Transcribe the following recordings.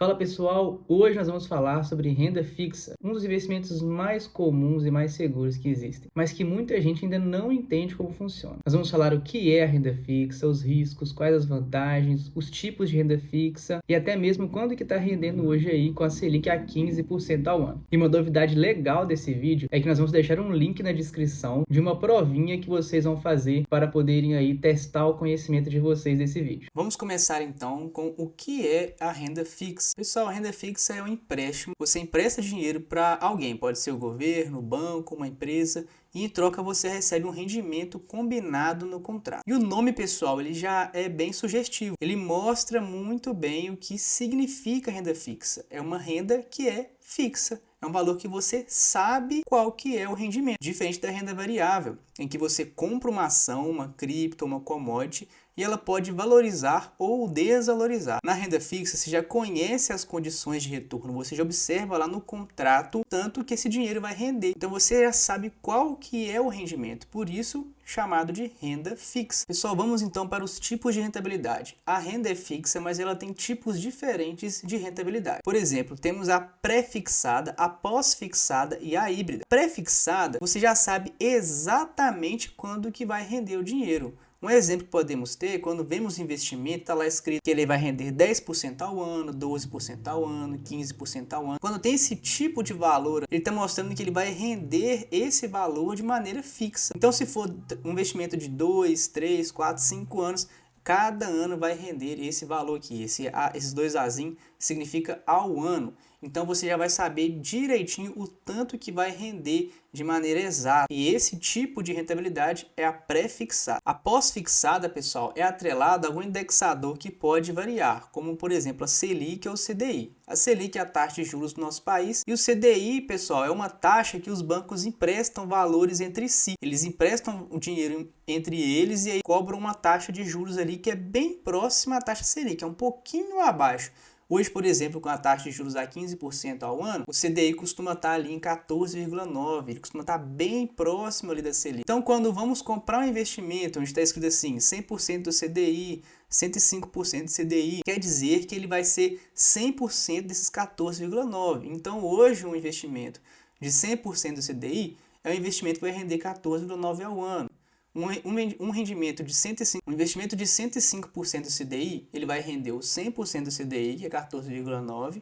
Fala pessoal, hoje nós vamos falar sobre renda fixa, um dos investimentos mais comuns e mais seguros que existem, mas que muita gente ainda não entende como funciona. Nós vamos falar o que é a renda fixa, os riscos, quais as vantagens, os tipos de renda fixa e até mesmo quando que está rendendo hoje aí com a Selic a 15% ao ano. E uma novidade legal desse vídeo é que nós vamos deixar um link na descrição de uma provinha que vocês vão fazer para poderem aí testar o conhecimento de vocês desse vídeo. Vamos começar então com o que é a renda fixa. Pessoal, a renda fixa é um empréstimo. Você empresta dinheiro para alguém, pode ser o governo, o banco, uma empresa, e em troca você recebe um rendimento combinado no contrato. E o nome, pessoal, ele já é bem sugestivo. Ele mostra muito bem o que significa renda fixa. É uma renda que é fixa. É um valor que você sabe qual que é o rendimento. Diferente da renda variável, em que você compra uma ação, uma cripto, uma commodity, e ela pode valorizar ou desvalorizar. Na renda fixa, você já conhece as condições de retorno, você já observa lá no contrato tanto que esse dinheiro vai render. Então você já sabe qual que é o rendimento, por isso chamado de renda fixa. Pessoal, vamos então para os tipos de rentabilidade. A renda é fixa, mas ela tem tipos diferentes de rentabilidade. Por exemplo, temos a pré-fixada, a pós-fixada e a híbrida. Pré-fixada, você já sabe exatamente quando que vai render o dinheiro. Um exemplo que podemos ter, quando vemos investimento, está lá escrito que ele vai render 10% ao ano, 12% ao ano, 15% ao ano. Quando tem esse tipo de valor, ele está mostrando que ele vai render esse valor de maneira fixa. Então, se for um investimento de 2, 3, 4, 5 anos, cada ano vai render esse valor aqui. Esses dois azinhos significa ao ano. Então você já vai saber direitinho o tanto que vai render de maneira exata. E esse tipo de rentabilidade é a pré-fixada. A pós-fixada, pessoal, é atrelada a algum indexador que pode variar, como por exemplo a Selic ou o CDI. A Selic é a taxa de juros do nosso país e o CDI, pessoal, é uma taxa que os bancos emprestam valores entre si. Eles emprestam o dinheiro entre eles e aí cobram uma taxa de juros ali que é bem próxima à taxa Selic, é um pouquinho abaixo. Hoje, por exemplo, com a taxa de juros a 15% ao ano, o CDI costuma estar ali em 14,9%, ele costuma estar bem próximo ali da Selic. Então, quando vamos comprar um investimento, onde está escrito assim, 100% do CDI, 105% do CDI, quer dizer que ele vai ser 100% desses 14,9%. Então, hoje, um investimento de 100% do CDI é um investimento que vai render 14,9% ao ano. Um rendimento de 105, um investimento de 105% do CDI, ele vai render o 100% do CDI, que é 14,9,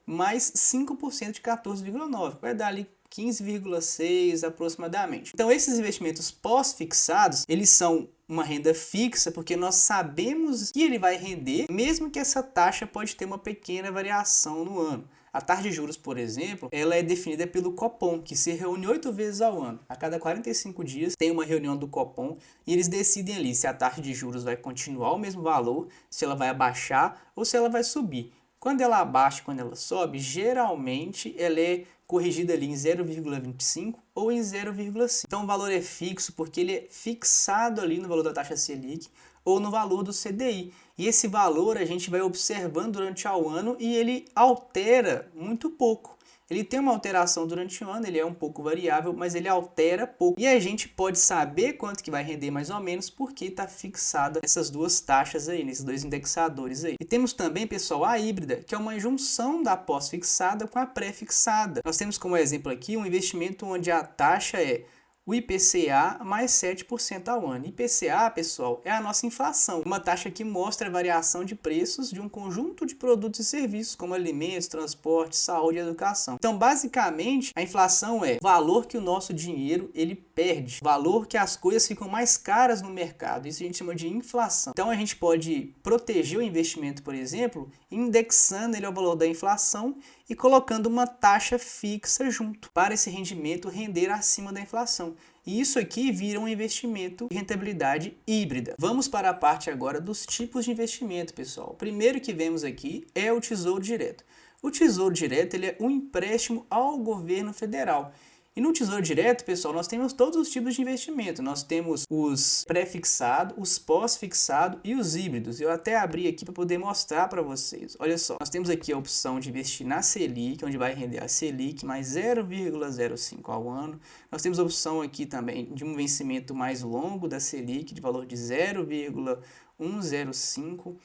mais 5% de 14,9, vai dar ali 15,6 aproximadamente. Então esses investimentos pós-fixados, eles são uma renda fixa porque nós sabemos que ele vai render, mesmo que essa taxa pode ter uma pequena variação no ano. A taxa de juros, por exemplo, ela é definida pelo Copom, que se reúne 8 vezes ao ano. A cada 45 dias tem uma reunião do Copom e eles decidem ali se a taxa de juros vai continuar o mesmo valor, se ela vai abaixar ou se ela vai subir. Quando ela abaixa e quando ela sobe, geralmente ela é corrigida ali em 0,25 ou em 0,5. Então o valor é fixo porque ele é fixado ali no valor da taxa Selic ou no valor do CDI. E esse valor a gente vai observando durante o ano e ele altera muito pouco. Ele tem uma alteração durante o ano, ele é um pouco variável, mas ele altera pouco. E a gente pode saber quanto que vai render mais ou menos porque está fixada essas duas taxas aí, nesses dois indexadores aí. E temos também, pessoal, a híbrida, que é uma junção da pós-fixada com a pré-fixada. Nós temos como exemplo aqui um investimento onde a taxa é o IPCA mais 7% ao ano. IPCA, pessoal, é a nossa inflação, uma taxa que mostra a variação de preços de um conjunto de produtos e serviços, como alimentos, transporte, saúde e educação. Então, basicamente, a inflação é o valor que o nosso dinheiro ele perde, valor que as coisas ficam mais caras no mercado. Isso a gente chama de inflação. Então, a gente pode proteger o investimento, por exemplo, indexando ele ao valor da inflação e colocando uma taxa fixa junto, para esse rendimento render acima da inflação. E isso aqui vira um investimento de rentabilidade híbrida. Vamos para a parte agora dos tipos de investimento, pessoal. O primeiro que vemos aqui é o Tesouro Direto. O Tesouro Direto ele é um empréstimo ao governo federal. E no Tesouro Direto, pessoal, nós temos todos os tipos de investimento. Nós temos os pré-fixados, os pós-fixados e os híbridos. Eu até abri aqui para poder mostrar para vocês. Olha só, nós temos aqui a opção de investir na Selic, onde vai render a Selic mais 0,05 ao ano. Nós temos a opção aqui também de um vencimento mais longo da Selic, de valor de 0,105.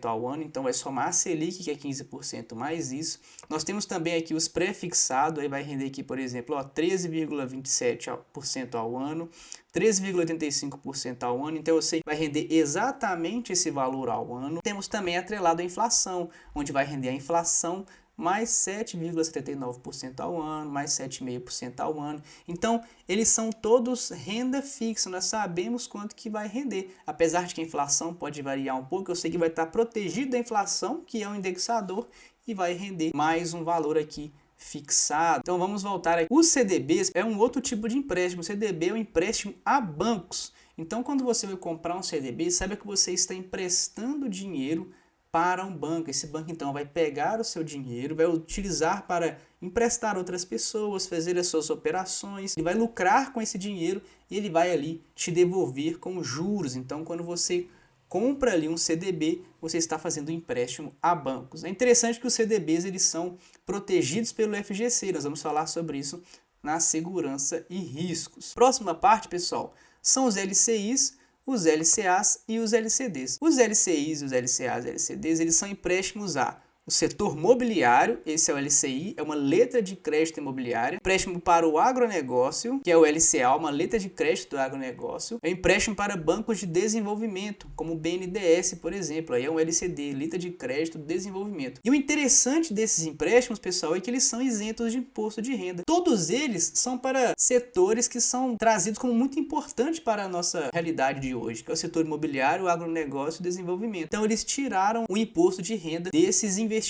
ao ano, então vai somar a Selic, que é 15% mais isso. Nós temos também aqui os pré-fixados, aí vai render aqui, por exemplo, 13,27% ao ano, 13,85% ao ano, então eu sei que vai render exatamente esse valor ao ano. Temos também atrelado a inflação, onde vai render a inflação mais 7,79% ao ano, mais 7,5% ao ano. Então, eles são todos renda fixa, nós sabemos quanto que vai render. Apesar de que a inflação pode variar um pouco, eu sei que vai estar protegido da inflação, que é um indexador, e vai render mais um valor aqui fixado. Então, vamos voltar aqui. Os CDBs é um outro tipo de empréstimo. O CDB é um empréstimo a bancos. Então, quando você vai comprar um CDB, saiba que você está emprestando dinheiro para um banco. Esse banco então vai pegar o seu dinheiro, vai utilizar para emprestar outras pessoas, fazer as suas operações, ele vai lucrar com esse dinheiro e ele vai ali te devolver com juros. Então, quando você compra ali um CDB, você está fazendo um empréstimo a bancos. É interessante que os CDBs eles são protegidos pelo FGC, nós vamos falar sobre isso na segurança e riscos. Próxima parte, pessoal, são os LCIs, os LCAs e os LCDs. Os LCIs, os LCAs e LCDs, eles são empréstimos o setor mobiliário, esse é o LCI, é uma letra de crédito imobiliária. Empréstimo para o agronegócio, que é o LCA, uma letra de crédito do agronegócio. É empréstimo para bancos de desenvolvimento, como o BNDES, por exemplo. Aí é um LCD, letra de crédito do desenvolvimento. E o interessante desses empréstimos, pessoal, é que eles são isentos de imposto de renda. Todos eles são para setores que são trazidos como muito importantes para a nossa realidade de hoje, que é o setor imobiliário, o agronegócio e o desenvolvimento. Então, eles tiraram o imposto de renda desses investimentos.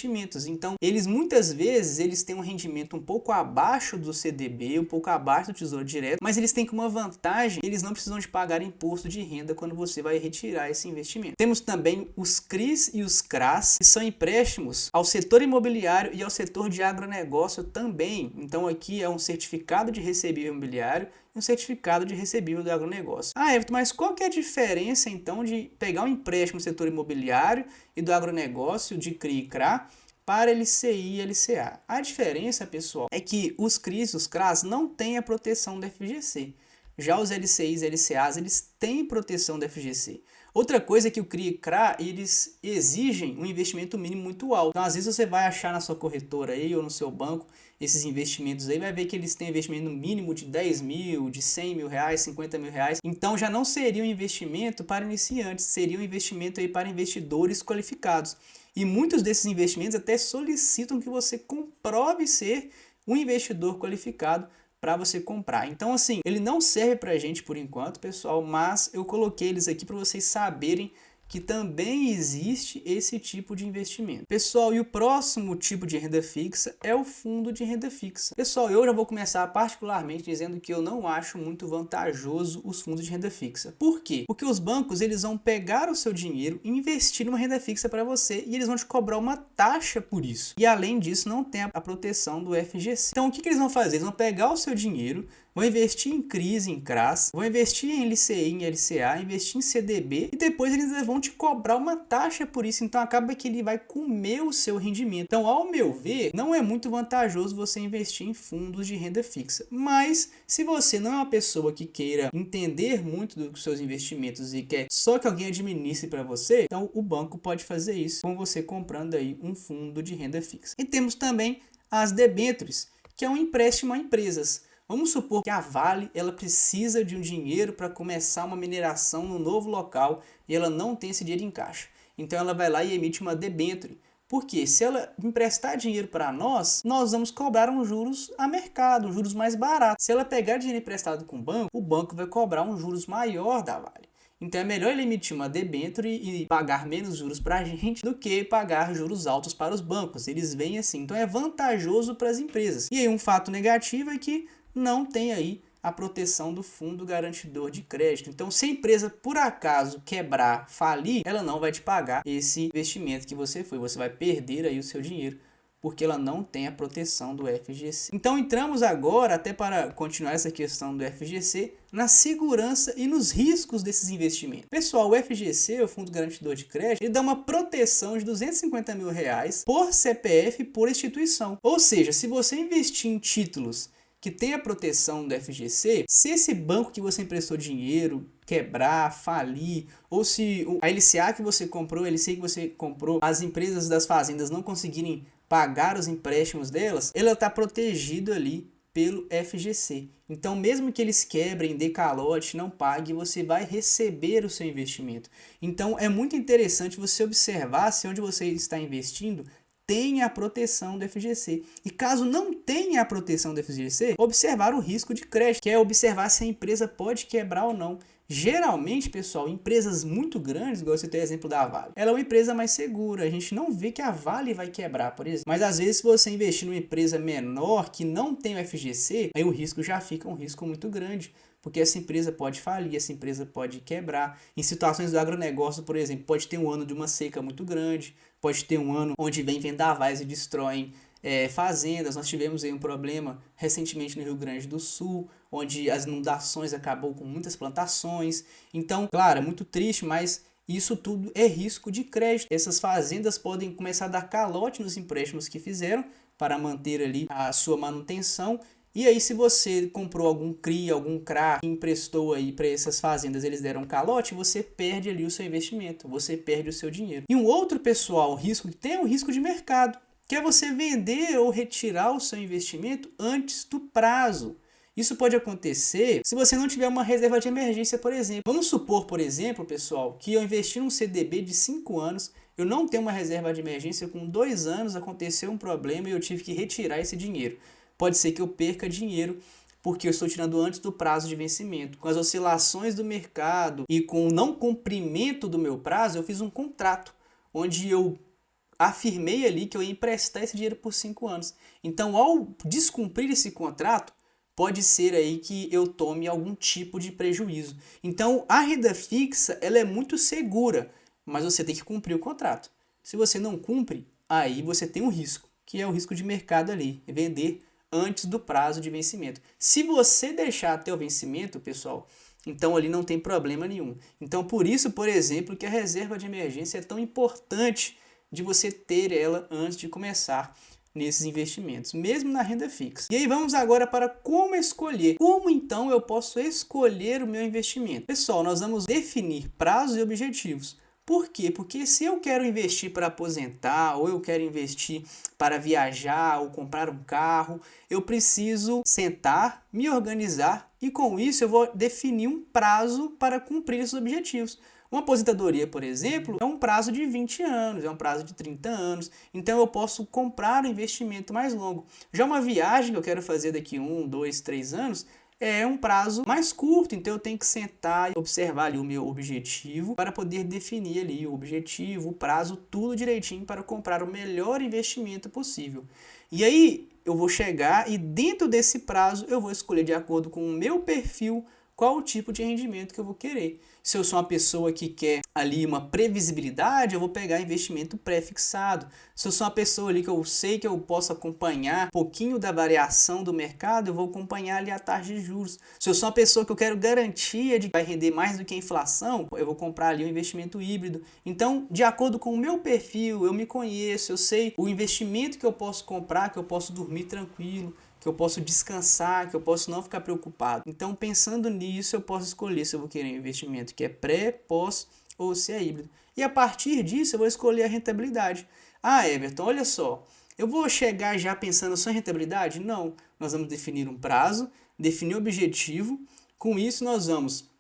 Então, eles muitas vezes eles têm um rendimento um pouco abaixo do CDB, um pouco abaixo do Tesouro Direto, mas eles têm uma vantagem, eles não precisam de pagar imposto de renda quando você vai retirar esse investimento. Temos também os CRIs e os CRAs, que são empréstimos ao setor imobiliário e ao setor de agronegócio também. Então, aqui é um certificado de recebível imobiliário e um certificado de recebível do agronegócio. Everton, mas qual que é a diferença então de pegar um empréstimo no setor imobiliário e do agronegócio, de CRI e CRA, para LCI e LCA? A diferença, pessoal, é que os CRIs e os CRAs não têm a proteção da FGC. Já os LCIs e LCAs, eles têm proteção da FGC. Outra coisa é que o CRI e CRA, eles exigem um investimento mínimo muito alto. Então, às vezes você vai achar na sua corretora aí ou no seu banco esses investimentos aí, vai ver que eles têm investimento mínimo de 10 mil, de 100 mil reais, 50 mil reais. Então, já não seria um investimento para iniciantes, seria um investimento aí para investidores qualificados. E muitos desses investimentos até solicitam que você comprove ser um investidor qualificado para você comprar. Então, assim, ele não serve para a gente por enquanto, pessoal, mas eu coloquei eles aqui para vocês saberem que também existe esse tipo de investimento. Pessoal, e o próximo tipo de renda fixa é o fundo de renda fixa. Pessoal, eu já vou começar particularmente dizendo que eu não acho muito vantajoso os fundos de renda fixa. Por quê? Porque os bancos eles vão pegar o seu dinheiro e investir numa renda fixa para você e eles vão te cobrar uma taxa por isso. E além disso, não tem a proteção do FGC. Então, o que eles vão fazer? Eles vão pegar o seu dinheiro, vão investir em CRIs, em CRAs, vão investir em LCI, em LCA, investir em CDB e depois eles vão te cobrar uma taxa por isso. Então acaba que ele vai comer o seu rendimento. Então, ao meu ver, não é muito vantajoso você investir em fundos de renda fixa. Mas se você não é uma pessoa que queira entender muito dos seus investimentos e quer só que alguém administre para você, então o banco pode fazer isso com você comprando aí um fundo de renda fixa. E temos também as debêntures, que é um empréstimo a empresas. Vamos supor que a Vale ela precisa de um dinheiro para começar uma mineração no novo local e ela não tem esse dinheiro em caixa. Então ela vai lá e emite uma debênture. Porque se ela emprestar dinheiro para nós vamos cobrar uns juros a mercado, uns juros mais baratos. Se ela pegar dinheiro emprestado com o banco vai cobrar um juros maior da Vale. Então é melhor ele emitir uma debênture e pagar menos juros para a gente do que pagar juros altos para os bancos. Eles vêm assim. Então é vantajoso para as empresas. E aí um fato negativo é que não tem aí a proteção do fundo garantidor de crédito. Então, se a empresa por acaso quebrar, falir, ela não vai te pagar esse investimento que você foi. Você vai perder aí o seu dinheiro, porque ela não tem a proteção do FGC. Então, entramos agora, até para continuar essa questão do FGC, na segurança e nos riscos desses investimentos. Pessoal, o FGC, o Fundo Garantidor de Crédito, ele dá uma proteção de 250 mil reais por CPF por instituição. Ou seja, se você investir em títulos que tem a proteção do FGC, se esse banco que você emprestou dinheiro quebrar, falir, ou se a LCA que você comprou, a LCI que você comprou, as empresas das fazendas não conseguirem pagar os empréstimos delas, ela está protegida ali pelo FGC. Então, mesmo que eles quebrem, dê calote, não pague, você vai receber o seu investimento. Então, é muito interessante você observar se onde você está investindo tem a proteção do FGC. E caso não tenha a proteção do FGC, observar o risco de crédito, que é observar se a empresa pode quebrar ou não. Geralmente, pessoal, empresas muito grandes, igual você tem o exemplo da Vale, ela é uma empresa mais segura. A gente não vê que a Vale vai quebrar, por exemplo. Mas às vezes, se você investir numa empresa menor que não tem o FGC, aí o risco já fica um risco muito grande. Porque essa empresa pode falir, essa empresa pode quebrar. Em situações do agronegócio, por exemplo, pode ter um ano de uma seca muito grande, pode ter um ano onde vem vendavais e destroem fazendas. Nós tivemos aí um problema recentemente no Rio Grande do Sul, onde as inundações acabou com muitas plantações. Então, claro, é muito triste, mas isso tudo é risco de crédito. Essas fazendas podem começar a dar calote nos empréstimos que fizeram para manter ali a sua manutenção. E aí, se você comprou algum CRI, algum CRA, que emprestou aí para essas fazendas, eles deram calote, você perde ali o seu investimento, você perde o seu dinheiro. E um outro, pessoal, risco que tem é o risco de mercado, que é você vender ou retirar o seu investimento antes do prazo. Isso pode acontecer se você não tiver uma reserva de emergência, por exemplo. Vamos supor, por exemplo, pessoal, que eu investi num CDB de 5 anos, eu não tenho uma reserva de emergência, com 2 anos aconteceu um problema e eu tive que retirar esse dinheiro. Pode ser que eu perca dinheiro porque eu estou tirando antes do prazo de vencimento. Com as oscilações do mercado e com o não cumprimento do meu prazo, eu fiz um contrato onde eu afirmei ali que eu ia emprestar esse dinheiro por 5 anos. Então, ao descumprir esse contrato, pode ser aí que eu tome algum tipo de prejuízo. Então, a renda fixa, ela é muito segura, mas você tem que cumprir o contrato. Se você não cumpre, aí você tem um risco, que é o risco de mercado ali, vender antes do prazo de vencimento. Se você deixar até o vencimento, pessoal, então ali não tem problema nenhum. Então, por isso, por exemplo, que a reserva de emergência é tão importante de você ter ela antes de começar nesses investimentos, mesmo na renda fixa. E aí vamos agora para como escolher. Como então eu posso escolher o meu investimento? Pessoal, nós vamos definir prazos e objetivos. Por quê? Porque se eu quero investir para aposentar, ou eu quero investir para viajar, ou comprar um carro, eu preciso sentar, me organizar e com isso eu vou definir um prazo para cumprir esses objetivos. Uma aposentadoria, por exemplo, é um prazo de 20 anos, é um prazo de 30 anos, então eu posso comprar um investimento mais longo. Já uma viagem que eu quero fazer daqui 1, 2, 3 anos, é um prazo mais curto, então eu tenho que sentar e observar ali o meu objetivo para poder definir ali o objetivo, o prazo, tudo direitinho para comprar o melhor investimento possível. E aí eu vou chegar e dentro desse prazo eu vou escolher de acordo com o meu perfil qual o tipo de rendimento que eu vou querer. Se eu sou uma pessoa que quer ali uma previsibilidade, eu vou pegar investimento pré-fixado. Se eu sou uma pessoa ali que eu sei que eu posso acompanhar um pouquinho da variação do mercado, eu vou acompanhar ali a taxa de juros. Se eu sou uma pessoa que eu quero garantia de que vai render mais do que a inflação, eu vou comprar ali um investimento híbrido. Então, de acordo com o meu perfil, eu me conheço, eu sei o investimento que eu posso comprar, que eu posso dormir tranquilo, que eu posso descansar, que eu posso não ficar preocupado. Então, pensando nisso, eu posso escolher se eu vou querer um investimento que é pré, pós ou se é híbrido. E a partir disso, eu vou escolher a rentabilidade. Ah, Everton, olha só, eu vou chegar já pensando só em rentabilidade? Não, nós vamos definir um prazo, definir um objetivo. Com isso, nós vamos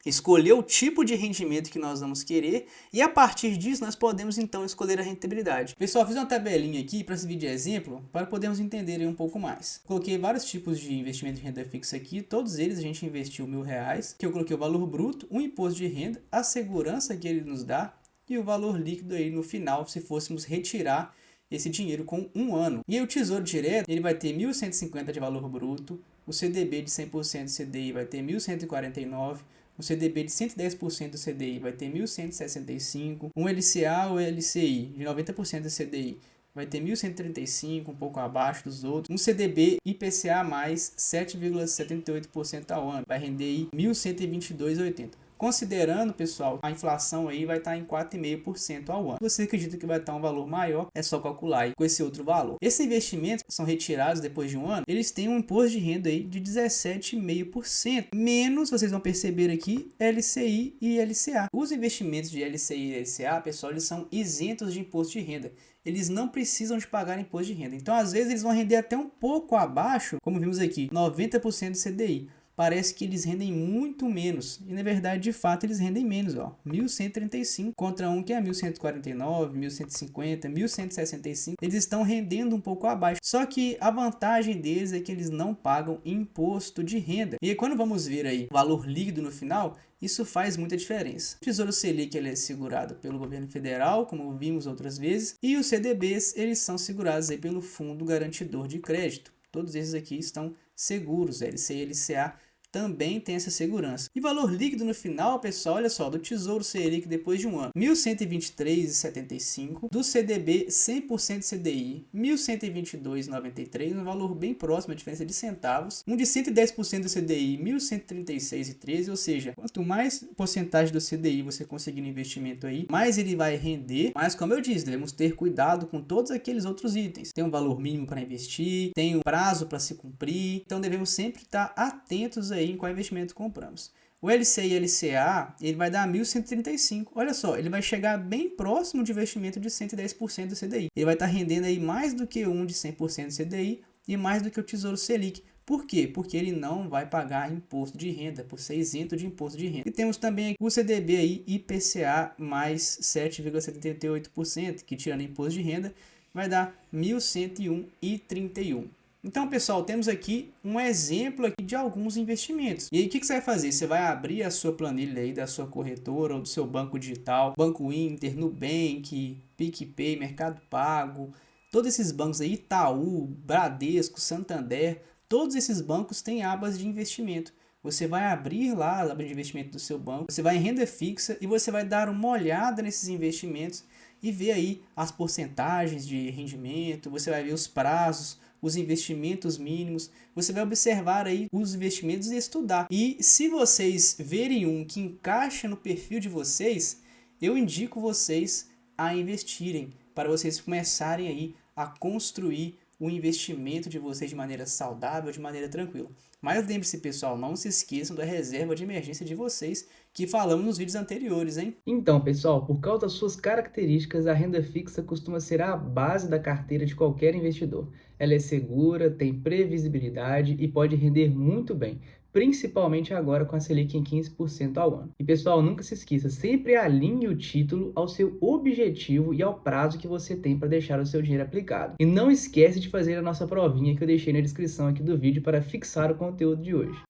escolher o tipo de rendimento que nós vamos querer e a partir disso nós podemos então escolher a rentabilidade. Pessoal, fiz uma tabelinha aqui para servir de exemplo para podermos entender um pouco mais. Coloquei vários tipos de investimento de renda fixa aqui, todos eles a gente investiu R$1.000, que eu coloquei o valor bruto, o imposto de renda, a segurança que ele nos dá e o valor líquido aí no final se fôssemos retirar esse dinheiro com 1 ano. E aí o Tesouro Direto, ele vai ter 1.150 de valor bruto, o CDB de 100% CDI vai ter 1.149, o CDB de 110% do CDI vai ter 1.165, um LCA ou LCI de 90% do CDI vai ter 1.135, um pouco abaixo dos outros. Um CDB IPCA mais 7,78% ao ano vai render 1.122,80. Considerando, pessoal, a inflação aí vai estar em 4,5% ao ano. Se você acredita que vai estar um valor maior, é só calcular aí com esse outro valor. Esses investimentos que são retirados depois de um ano, eles têm um imposto de renda aí de 17,5%, menos, vocês vão perceber aqui, LCI e LCA. Os investimentos de LCI e LCA, pessoal, eles são isentos de imposto de renda. Eles não precisam de pagar imposto de renda. Então, às vezes, eles vão render até um pouco abaixo, como vimos aqui, 90% do CDI. Parece que eles rendem muito menos. E, na verdade, de fato, eles rendem menos, ó. 1.135 contra um que é 1.149, 1.150, 1.165. Eles estão rendendo um pouco abaixo. Só que a vantagem deles é que eles não pagam imposto de renda. E aí, quando vamos ver aí o valor líquido no final, isso faz muita diferença. O Tesouro Selic ele é segurado pelo governo federal, como vimos outras vezes, e os CDBs eles são segurados aí pelo Fundo Garantidor de Crédito. Todos esses aqui estão seguros, LCI e LCA também tem essa segurança. E valor líquido no final, pessoal, olha só, do Tesouro Selic depois de um ano, 1.123,75, do CDB 100% CDI, 1.122,93, um valor bem próximo, a diferença de centavos, um de 110% do CDI, 1.136,13, ou seja, quanto mais porcentagem do CDI você conseguir no investimento aí, mais ele vai render, mas como eu disse, devemos ter cuidado com todos aqueles outros itens. Tem um valor mínimo para investir, tem um prazo para se cumprir, então devemos sempre estar atentos aí em qual investimento compramos. O LCI e LCA, ele vai dar 1.135. Olha só, ele vai chegar bem próximo de investimento de 110% do CDI. Ele vai estar rendendo aí mais do que um de 100% do CDI e mais do que o Tesouro Selic. Por quê? Porque ele não vai pagar imposto de renda, por ser isento de imposto de renda. E temos também o CDB aí, IPCA mais 7,78%, que tirando imposto de renda, vai dar 1.101,31. Então, pessoal, temos aqui um exemplo aqui de alguns investimentos. E aí, o que você vai fazer? Você vai abrir a sua planilha aí da sua corretora ou do seu banco digital, Banco Inter, Nubank, PicPay, Mercado Pago, todos esses bancos aí, Itaú, Bradesco, Santander, todos esses bancos têm abas de investimento. Você vai abrir lá a aba de investimento do seu banco, você vai em renda fixa e você vai dar uma olhada nesses investimentos e ver aí as porcentagens de rendimento, você vai ver os prazos, os investimentos mínimos, você vai observar aí os investimentos e estudar. E se vocês verem um que encaixa no perfil de vocês, eu indico vocês a investirem, para vocês começarem aí a construir o investimento de vocês de maneira saudável, de maneira tranquila. Mas lembre-se, pessoal, não se esqueçam da reserva de emergência de vocês, que falamos nos vídeos anteriores, hein? Então, pessoal, por causa das suas características, a renda fixa costuma ser a base da carteira de qualquer investidor. Ela é segura, tem previsibilidade e pode render muito bem, principalmente agora com a Selic em 15% ao ano. E pessoal, nunca se esqueça, sempre alinhe o título ao seu objetivo e ao prazo que você tem para deixar o seu dinheiro aplicado. E não esquece de fazer a nossa provinha que eu deixei na descrição aqui do vídeo para fixar o conteúdo de hoje.